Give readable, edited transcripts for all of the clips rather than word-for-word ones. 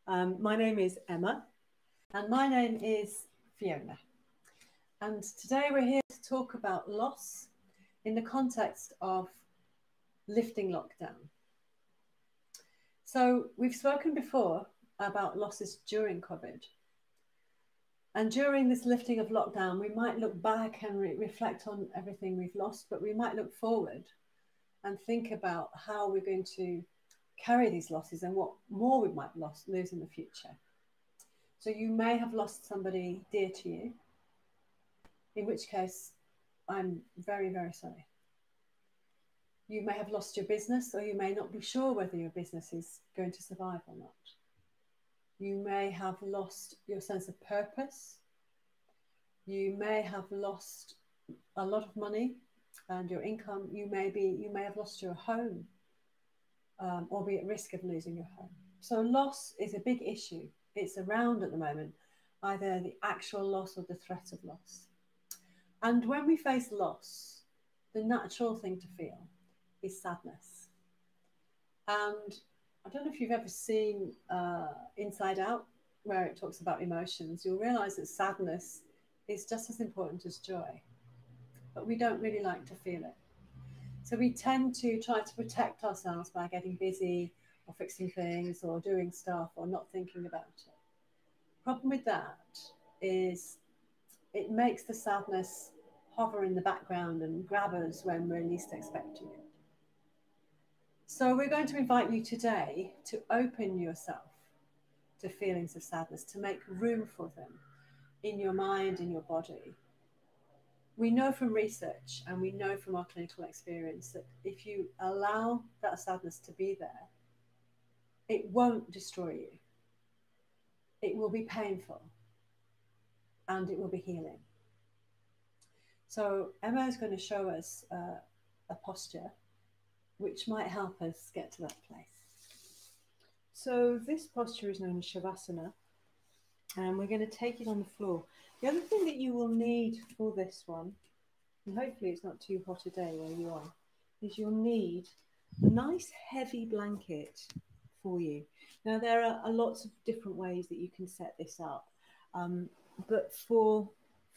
My name is Emma. And my name is Fiona. And today we're here to talk about loss in the context of lifting lockdown. So we've spoken before about losses during COVID. And during this lifting of lockdown, we might look back and reflect on everything we've lost, but we might look forward and think about how we're going to carry these losses and what more we might lose in the future. So you may have lost somebody dear to you, in which case I'm very, very sorry. You may have lost your business, or you may not be sure whether your business is going to survive or not. You may have lost your sense of purpose. You may have lost a lot of money and your income. You may have lost your home, or be at risk of losing your home. So loss is a big issue. It's around at the moment, either the actual loss or the threat of loss. And when we face loss, the natural thing to feel is sadness. And I don't know if you've ever seen Inside Out, where it talks about emotions. You'll realize that sadness is just as important as joy, but we don't really like to feel it. So we tend to try to protect ourselves by getting busy or fixing things or doing stuff or not thinking about it. Problem with that is it makes the sadness hover in the background and grab us when we're least expecting it. So we're going to invite you today to open yourself to feelings of sadness, to make room for them in your mind, in your body. We know from research and we know from our clinical experience that if you allow that sadness to be there, it won't destroy you. It will be painful and it will be healing. So Emma is going to show us a posture which might help us get to that place. So this posture is known as Shavasana, and we're going to take it on the floor. The other thing that you will need for this one, and hopefully it's not too hot a day where you are, is you'll need a nice heavy blanket for you. Now there are lots of different ways that you can set this up, but for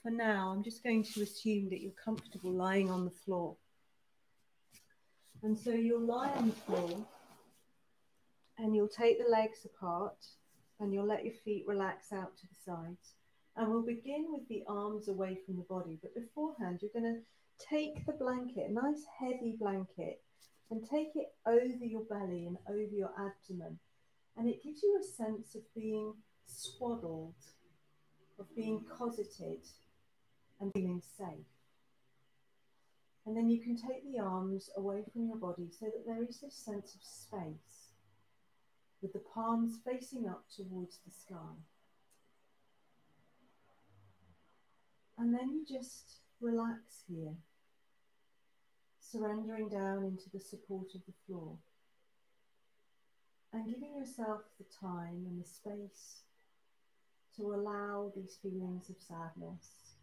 now I'm just going to assume that you're comfortable lying on the floor. And so you'll lie on the floor and you'll take the legs apart and you'll let your feet relax out to the sides. And we'll begin with the arms away from the body. But beforehand, you're going to take the blanket, a nice heavy blanket, and take it over your belly and over your abdomen. And it gives you a sense of being swaddled, of being cosseted and feeling safe. And then you can take the arms away from your body so that there is this sense of space, with the palms facing up towards the sky. And then you just relax here, surrendering down into the support of the floor and giving yourself the time and the space to allow these feelings of sadness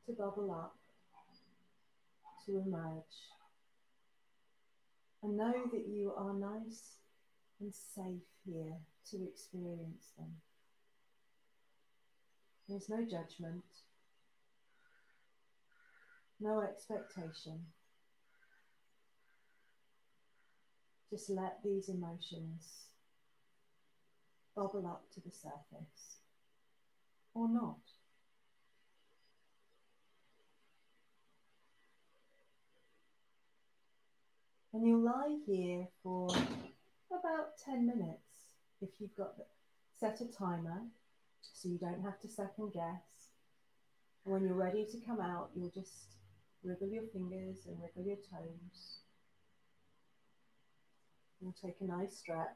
to bubble up, to emerge, and know that you are nice and safe here to experience them. There's no judgment, no expectation. Just let these emotions bubble up to the surface, or not. And you'll lie here for about 10 minutes if you've got set a timer so you don't have to second guess. And when you're ready to come out, you'll just wiggle your fingers and wiggle your toes. You'll take a nice stretch.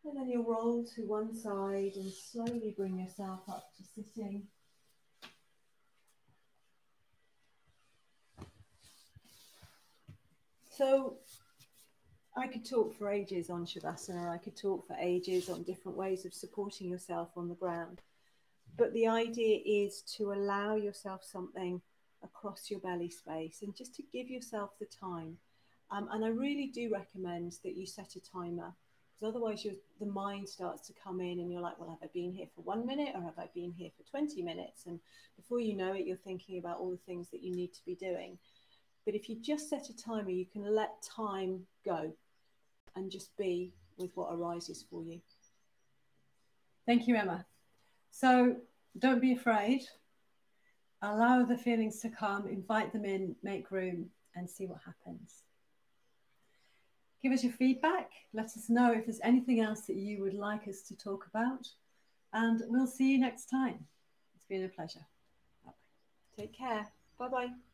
And then you'll roll to one side and slowly bring yourself up to sitting. So I could talk for ages on Shavasana. I could talk for ages on different ways of supporting yourself on the ground. But the idea is to allow yourself something across your belly space and just to give yourself the time. And I really do recommend that you set a timer, because otherwise the mind starts to come in and you're like, well, have I been here for 1 minute or have I been here for 20 minutes? And before you know it, you're thinking about all the things that you need to be doing. But if you just set a timer, you can let time go and just be with what arises for you. Thank you, Emma. So don't be afraid. Allow the feelings to come, invite them in, make room, and see what happens. Give us your feedback. Let us know if there's anything else that you would like us to talk about. And we'll see you next time. It's been a pleasure. Take care. Bye-bye.